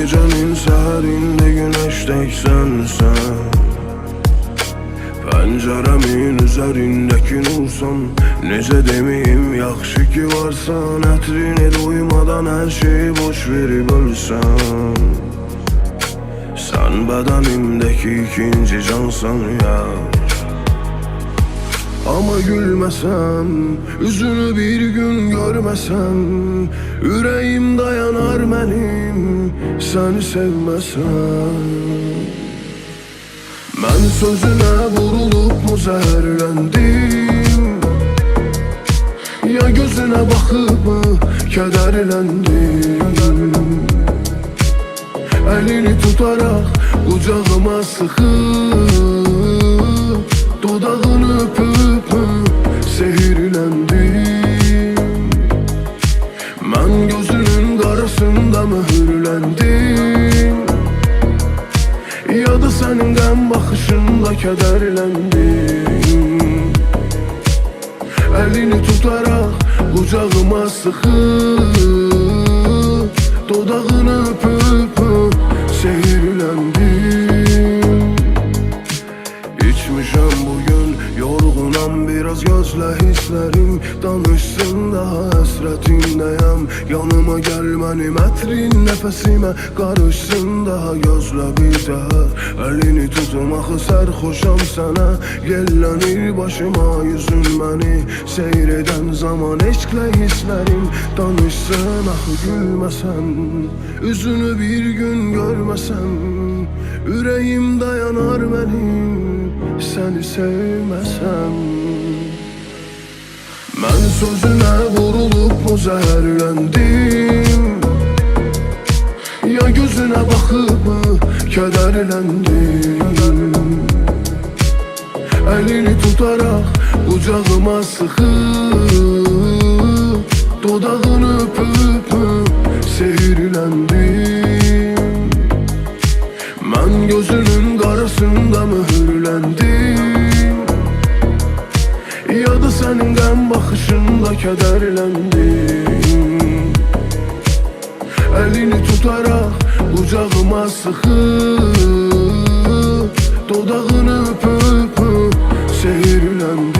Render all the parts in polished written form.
gecenin səhərində güneşdəksən sən, pəncərəmin üzərindəki nursan. Necə deməyim, yaxşı ki varsan, ətrini duymadan hər şeyi boş verib ölsən. Sən bədənimdəki ikinci cansan yar. Ama gülmesem, üzünü bir gün görmesem, yüreğim dayanar benim seni sevmesem. Ben sözüne vurulup mu zehirlendim, ya gözüne bakıp mı kederlendim. Elini tutarak kucağıma sıkıp, dudağını öpüp mü zehirlendim. Ben gözünün karasında mühürlendim, ya da senin qəm bakışında kederlendim. Elini tutarak kucağıma sıkıp, dudağını öpüp mü zehirlendim. İçmişəm bugün, yorğunam biraz, gözlə hisslərim danışsın daha həsrətindəyəm. Yanıma gəl mənim ətrin nəfəsimə qarışsın daha, gözlə bir daha. Əlini tutum axı sərxoşam sənə, yellənir başıma yüzün məni seyr edən zaman. Eşqlə hisslərim danışsın axı gülməsəm, üzünü bir gün görməsəm, yüreğim dayanar benim seni sevmesem. Ben sözüne vurulup mu zehirlendim, ya gözüne bakıp mı kederlendim. Elini tutarak kucağıma sıkıp, dudağını öpüp mü zehirlendim. Ben gözünün karasında mühürlendim, ya da senin qəm bakışında kederlendim. Elini tutarak kucağıma sıkıp, dudağını öpüp mü zehirlendim.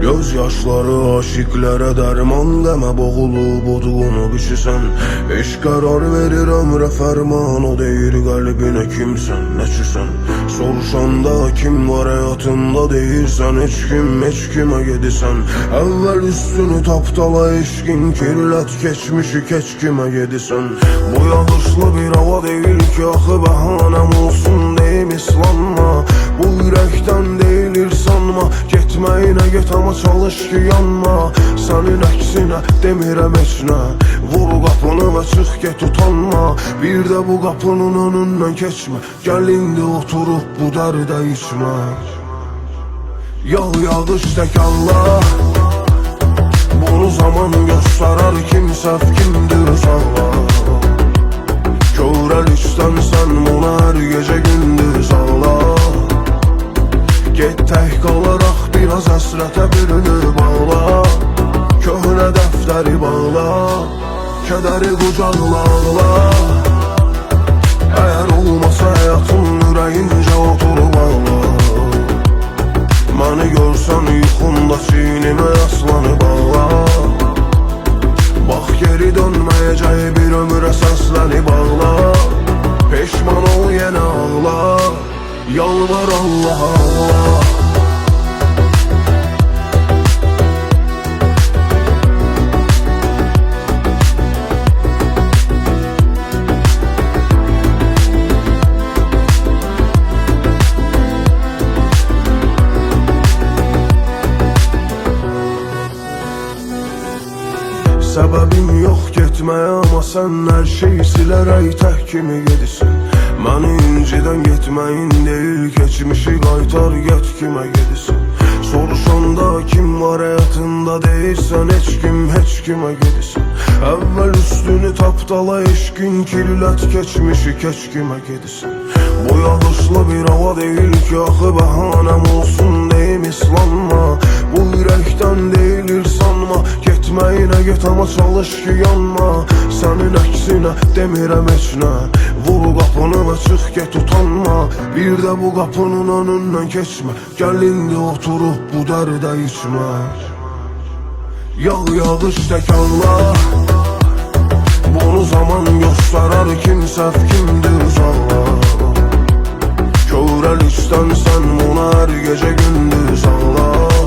Göz yaşları aşıklara derman deme, boğulup odğunu bişisən. Eşq qərar verir ömrə fərman, o deyir qəlbinə kimsən, nəçisən. Soruşanda kim var həyatında deyirsən, heç kimə gedisən. Əvvəl üstünü tapdala eşqin, kirlət keçmişi keç kimə gedisən. Bu yağışlı bir hava deyil ki axı bəhanəm olsun deyim islanma. Bu ürəkdən deyilir sanma, getməyinə get ama çalış ki yanma. Sənin əksinə demirəm heç nə, vur qapını və çıx get utanma. Bir də bu qapının önündən keçmə, gəl indi oturub bu dərdə içmə. Yağış tək Allah, bunu zaman göstərar, kim səhv kimdir Allah. Körəlikdən sən buna hər gecə gündüz Allah. Get tək qalaraq biraz həsrətə bürünü bağla, köhnə dəftəri bağla, kədəri qucaqla ağla. Əgər olmasa həyatın ürəyincə oturub ağla. Məni görsən yuxumda çiynimə yaslanıb ağla. Bax geri dönməyəcək bir ömrə səslənib ağla. Peşman ol yenə ağla, yalvar Allah Allah. Səbəbim yox getməyə, amma sən hər şeyi silərək tək kimi gedirsən. Məni incidən getməyin deyil, keçmişi qaytar get kimə gedirsən. Soruşanda kim var həyatında deyirsən, heç kimə gedirsən. Əvvəl üstünü tapdala eşqin, kirlət keçmişi keç kimə gedirsən. Bu yağışlı bir hava deyil ki, axı bəhanəm olsun deyim islanma. Bu ürəkdən deyilir sanma, getməyinə get amma çalış ki yanma. Sənin əksinə demirəm heç nə, vur qapını və çıx get utanma. Bir də bu qapının önündən keçmə, gəl indi oturub bu dərdə içmə. Yağış tək Allah, bunu zaman göstərar kim səhv kimdir uzaqlar. Körəlikdən sən buna hər gecə gündüz ağlar.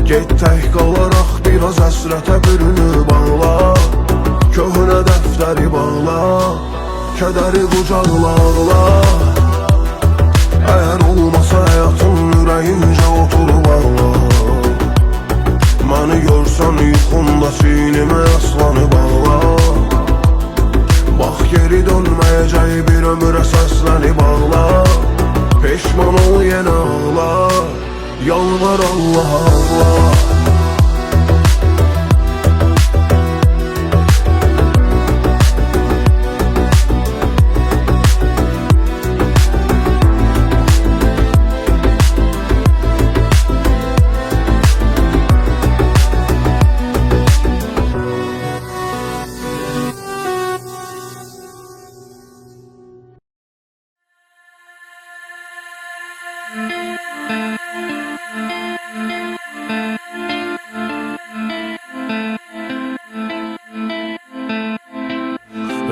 Get tək qalaraq biraz əsrətə bürünü bağla. Köhnə dəftəri bağla, kədəri qucaqla ağla. Əgər olmasa həyatın ürəyincə oturub ağla. Məni görsən yuxunda çiynimə yaslanıb ağla. Bax geri dönməyəcək bir ömrə səslənib ağla. Peşman ol yenə ağla, yalvar Allah Allah.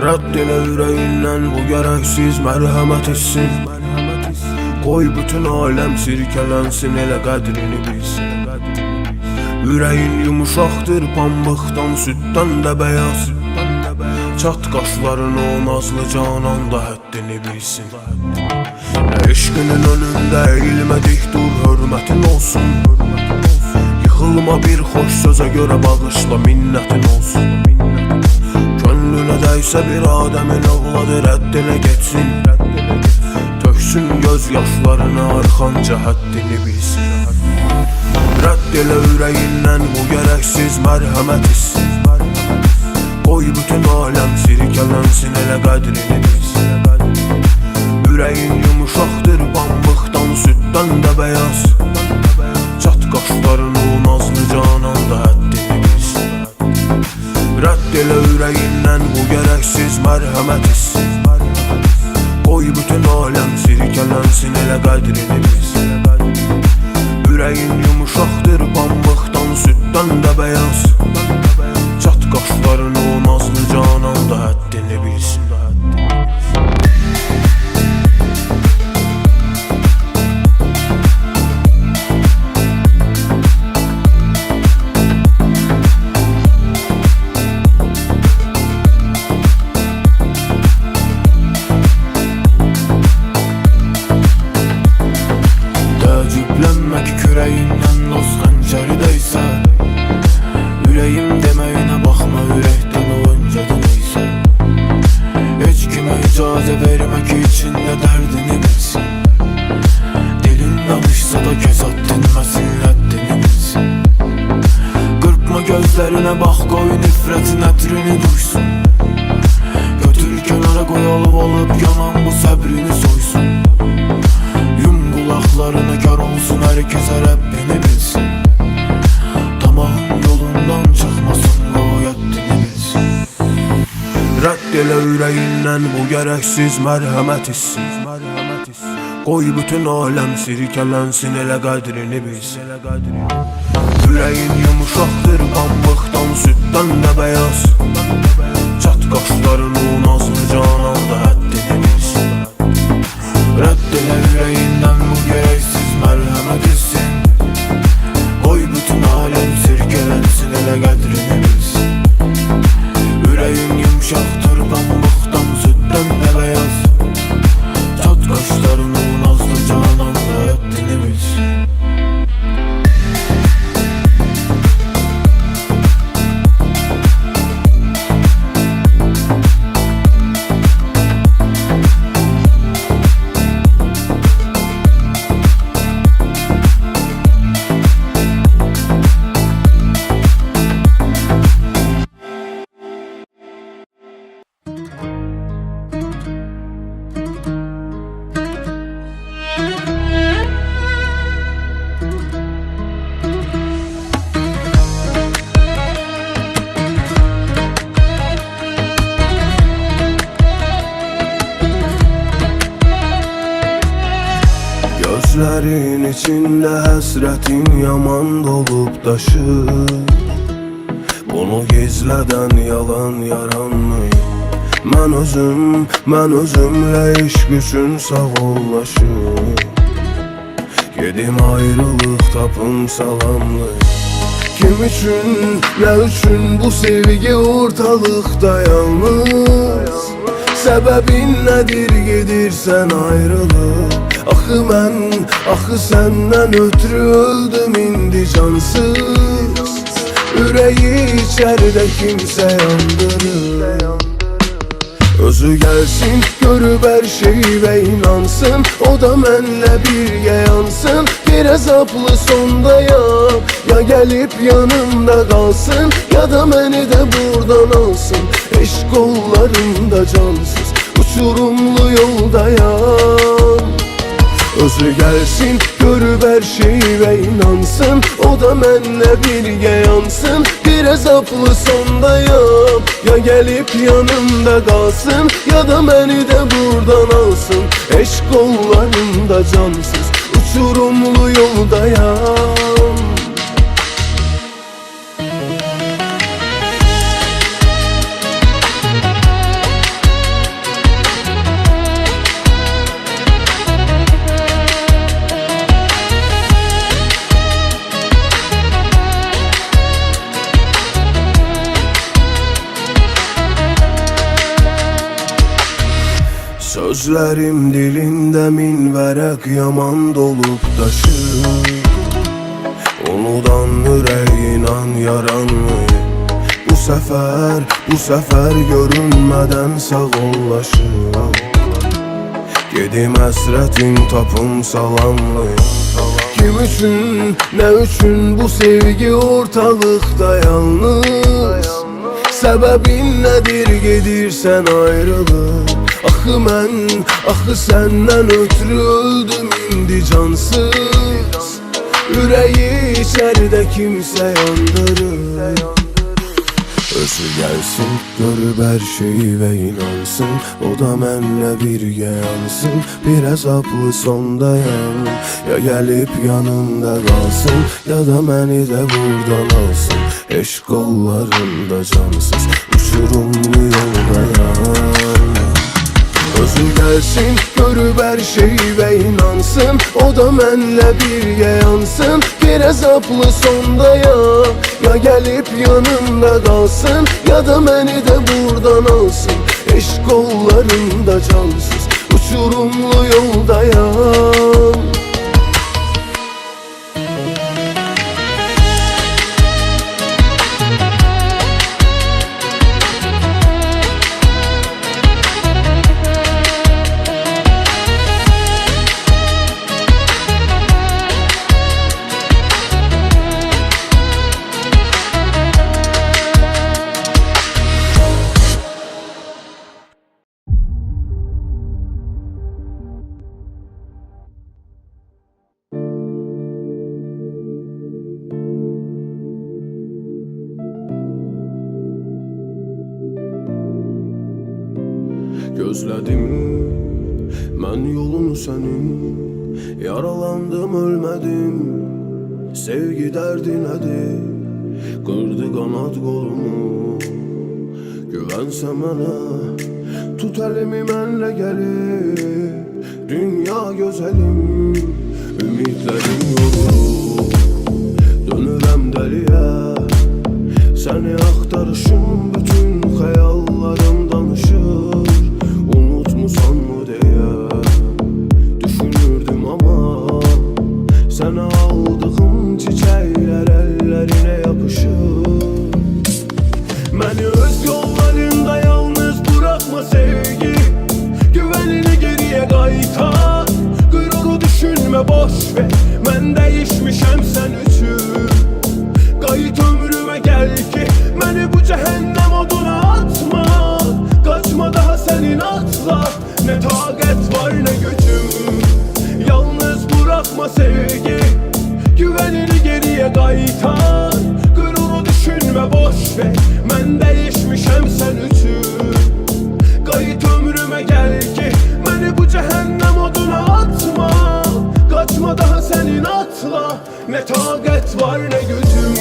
Rədd elə ürəyindən bu gərəksiz mərhəmət hissin. Qoy bütün aləm sirkələnsin, elə qədrini bilsin. Ürəyin yumuşaqdır pambıqdan, süddən də bəyaz. Çat qaşların o nazlı canan da həddini bilsin. Eşqinin önündə eğilmədik dur, hörmətin olsun. Yıxılma bir xoş sözə görə bağışla, minnətin olsun. Könlünə dəysə bir adəmin ağladı, rəddinə geçsin. Töksün göz yaşlarını arxanca həddini bilsin. Rədd elə ürəyindən bu gərəksiz mərhəmət hissin. Qoy bütün aləm sirkələnsin, elə qədrini bilsin. Ürəyin yumuşaqdır pambıqdan, süddən də bəyaz. Çat qaşların o nazlı canan da həddini bilsin. Rədd elə ürəyindən bu gərəksiz mərhəmət hissin. Qoy bütün aləm sirkələnsin, elə qədrini bilsin. Ürəyin yumuşaqdır pambıqdan, süddən də bəyaz. Çat qaşların o nazlı canan da həddini bilsin. Təəccüblənmək kürəyindən doz xəncəri dəysə. Ürəyim deməyinə baxma, ürəkdən o öncədən eysə. Heç kimə icazə vermə ki içində dərdini bilsin. Dilin danışsa da kəsat dinməsin, rəddini bilsin. Qırpma gözlərinə bax, qoy nifrətin ətrini duysun. Götür kənara qoy, alıb yanan bu səbrini soysun. Yum qulaqlarına kar olsun, hər kəsə Rəbbini bilsin. Tamahın yolundan çıxmasın, qoy həddini bilsin. Rədd elə ürəyindən bu gərəksiz mərhəmət hissin. Qoy bütün aləm sirkələnsin, elə qədrini bilsin. Ürəyin yumuşaqdır pambıqdan, süddən də bəyaz. Çat qaşların o nazlı canan da həddini bilsin. Rədd elə ürəyindən bu gərəksiz mərhəmət hissin. Qoy bütün aləm sirkələnsin, elə qədrini bilsin. Ürəyin yumuşaqdır pambıqdan, süddən də bəyaz. Çat qaşların o nazlı canan da həddini bilsin. Gözlerin içinde həsrətin yaman dolub daşır. Bunu gizlədən yalan yaranmıyım. Mən özümlə eşq üçün sağollaşır. Gedim ayrılıq tapım salamlıyım. Kim üçün, nə üçün bu sevgi ortalıqda yalnız? Səbəbin nədir gedirsən ayrılıq? Axı səndən ötürü öldüm indi cansız. Ürəyi içəridə kimsə yandırır. Özü gəlsin, görüb hər şeyi və inansın. O da mənlə birgə yansın. Bir əzablı sondayam. Ya gəlib yanımda qalsın, ya da məni də buradan alsın. Eşq qollarında cansız, uçurumlu yoldayam. Özü gəlsin, görüb hər şeyi və inansın. O da mənlə birgə yansın. Bir əzablı sondayam. Ya gəlib yanımda qalsın, ya da məni də buradan alsın. Eşq qollarında cansız, uçurumlu yoldayam. Sözlərim dilində min vərəq yaman dolub daşır. Unudan ürəyinan yaranmayım. Bu səfər görünmədən sağollaşır. Gedim həsrətin tapım salamlıyım. Kim üçün, nə üçün bu sevgi ortalıqda yalnız? Səbəbin nədir gedirsən ayrılıq? Axı səndən ötürü öldüm indi cansız. Ürəyi içəridə kimsə yandırır. Özü gəlsin, görüb hər şeyi və inansın. O da mənlə birgə yansın. Bir əzablı sondayam. Ya gəlib yanımda qalsın, ya da məni də buradan alsın. Eşq qollarında cansız, uçurumlu yoldayam. Özü gəlsin, görüb hər şeyi və inansın. O da mənlə birgə yansın. Bir əzablı sondayam. Ya gəlib yanımda qalsın, ya da məni də buradan alsın. Eşq qollarında cansız, uçurumlu yoldayam. Gözlədim mən yolunu sənin. Yaralandım ölmədim. Sevgi dərdi nədir? Qırdı qanad qolumu. Güvənsə mənə, tut əlimi mənlə gəlib. Dünya gözəlim, ümidlərim yolu. Dönürəm dəliyə, səni axtarışım. Bütün xəyallarım danışır. Unutmusan mı deyə düşünürdüm ama sənə aldığım çiçəklər əllərinə yapışır. Məni öz yollarında yalnız bırakma sevgi. Güvenini geriye qaytar. Qüruru düşünmə boş ver. Mən dəyişmişəm sən üçün. Qayıt ömrümə gəl ki məni bu cəhənnəm oduna atma. Kaçma daha senin atla. Ne taqət var ne gücüm. Yalnız bırakma sevgi. Güvenini geriye qaytar. Qüruru düşünmə boş ver. Mən dəyişmişəm sən üçün. Qayıt ömrümə gəl ki məni bu cəhənnəm oduna atma. Kaçma Kaçma daha senin atla. Ne takat var ne gücüm.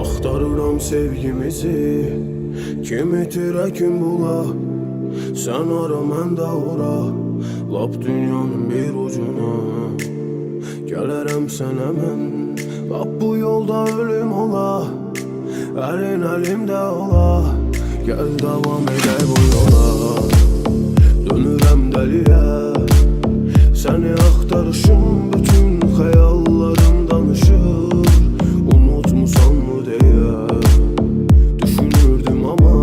Axtarıram sevgimizi, kim itirə kim bula. Sen ara mən də ora, lap dünyanın bir ucuna. Gələrəm sənə mən, lap bu yolda ölüm ola. Əlin əlimdə ola, gəl davam edək bu yola. Dönürəm dəliyə, səni axtarışım bütün xəyallarım danışır. Unutmusan mı deyə düşünürdüm ama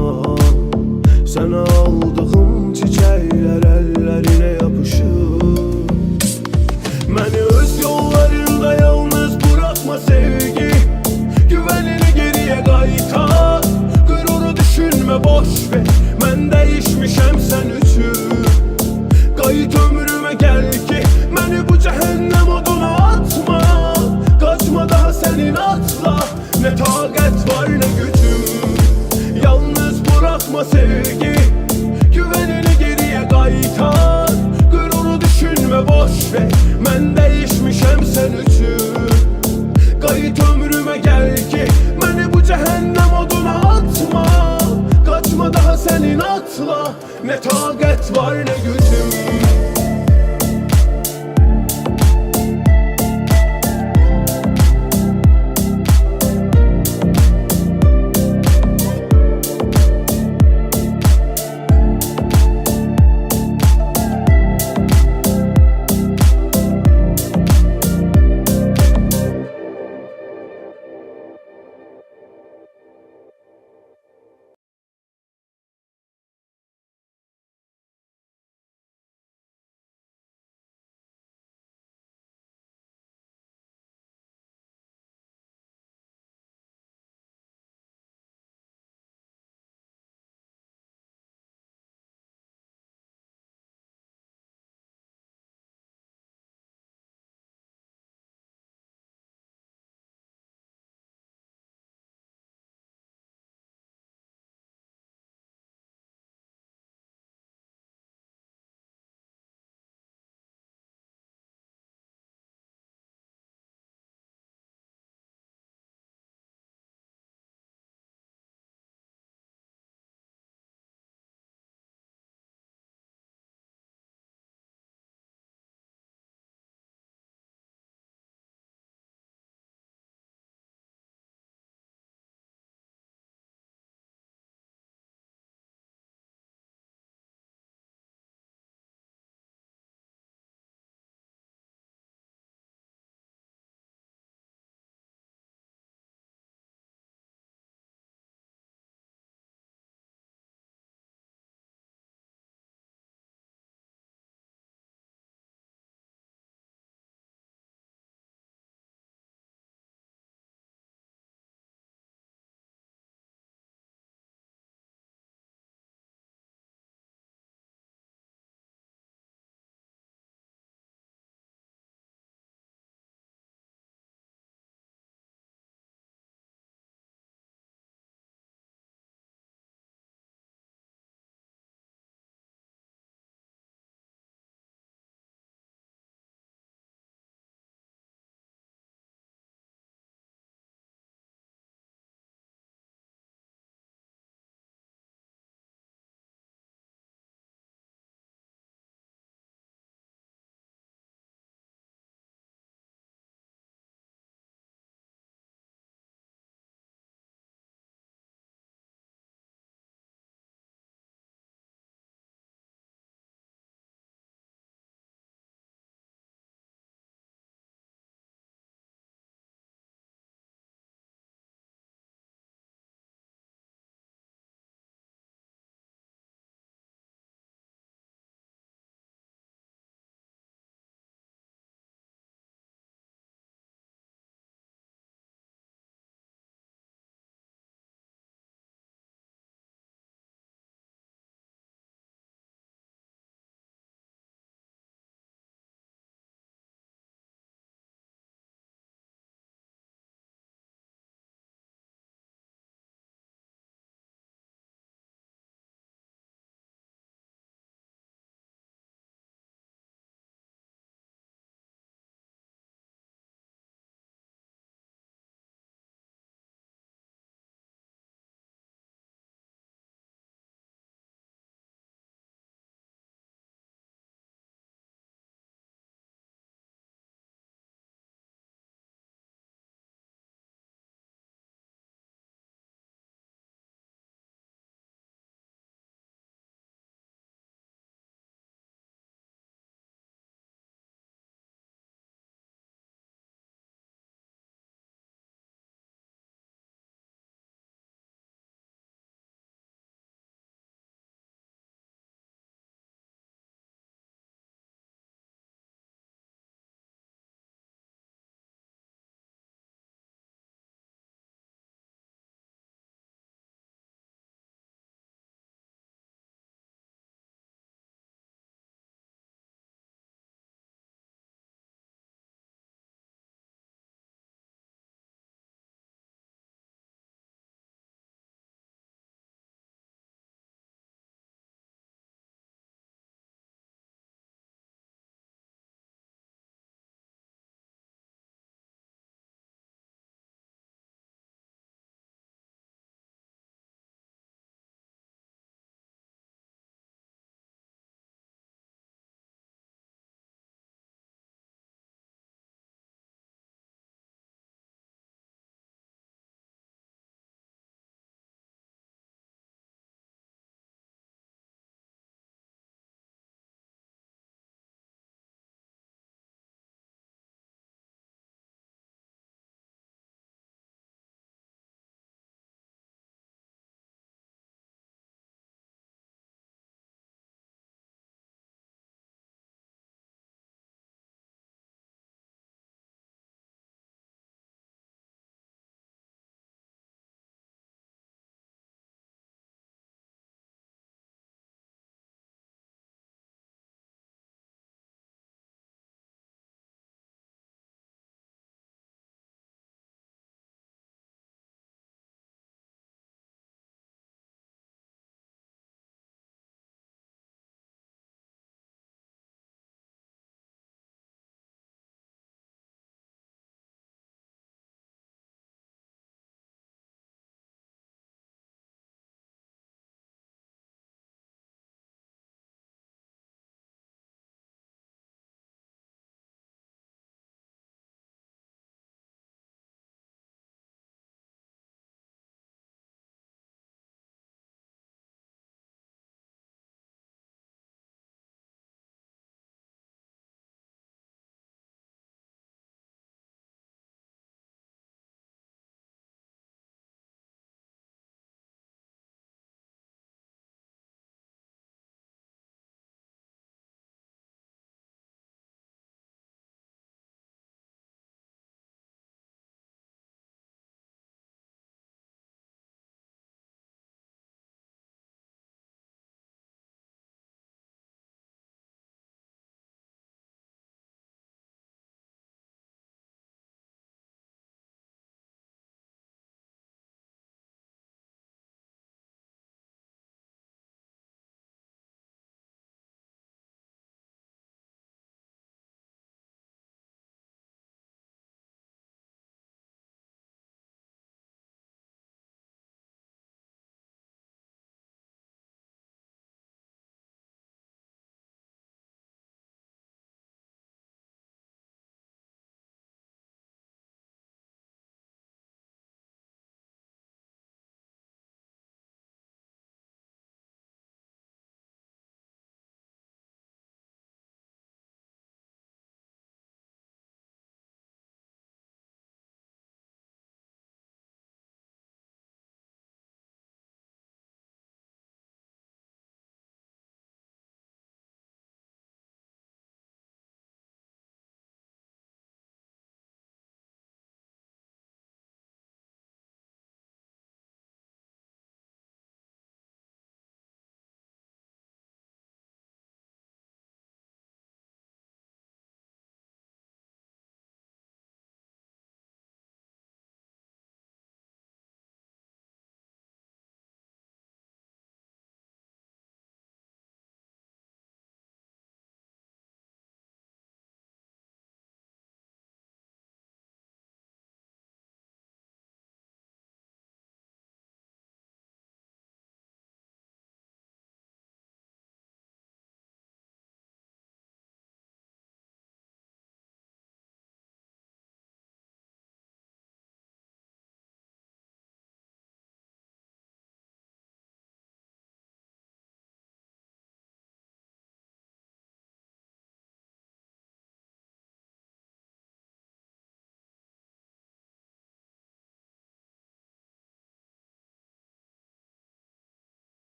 sənə aldığım çiçəklər əllərinə yapışır. Məni öz yollarında yalnız bırakma sevgi. Güvenini geriye qaytar, qüruru düşünmə boş ver. Mən dəyişmişəm sən üçün. Qayıt ömrümə gəl ki, məni bu cəhənnəm oduna atma. Qaçma daha sənin atla, nə taqət var nə gücüm. Yalnız bırakma sevgi, güvenini geriye qaytar, qüruru düşünmə boş ver. Mən dəyişmişəm sən üçün. Qayıt ömrümə gəl ki, məni bu cəhənnəm oduna atma. Qaçma daha sənin atla, nə taqət var nə gücüm.